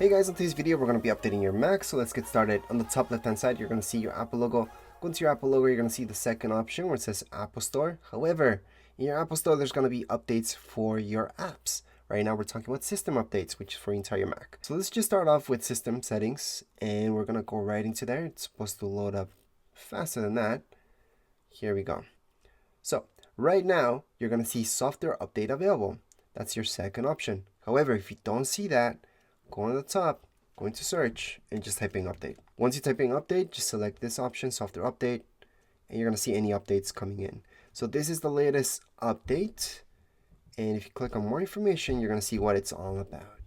Hey guys, in today's video we're going to be updating your Mac, so let's get started. On the top left hand side you're going to see your Apple logo. Go into your Apple logo, you're going to see the second option where it says Apple Store. However, in your Apple Store there's going to be updates for your apps. Right now we're talking about system updates, which is for your entire Mac. So let's just start off with system settings and we're going to go right into there. It's supposed to load up faster than that. Here we go. So right now you're going to see software update available. That's your second option. However, if you don't see that, go on the top, go into search, and just type in update. Once you type in update, just select this option, software update, and you're going to see any updates coming in. So this is the latest update. And if you click on more information, you're going to see what it's all about.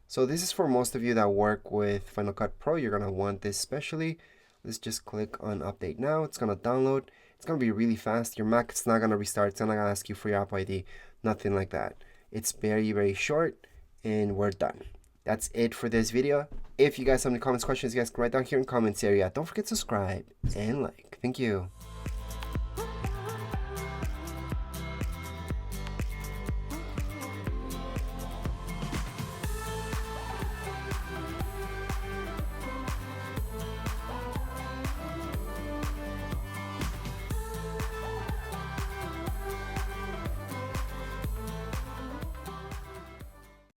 So this is for most of you that work with Final Cut Pro. You're going to want this especially. Let's just click on update now. It's going to download. It's going to be really fast. Your Mac, it's not going to restart. It's not going to ask you for your Apple ID. Nothing like that. It's very, very short, and we're done. That's it for this video. If you guys have any comments, questions, you guys can write down here in the comments area. Don't forget to subscribe and like. Thank you.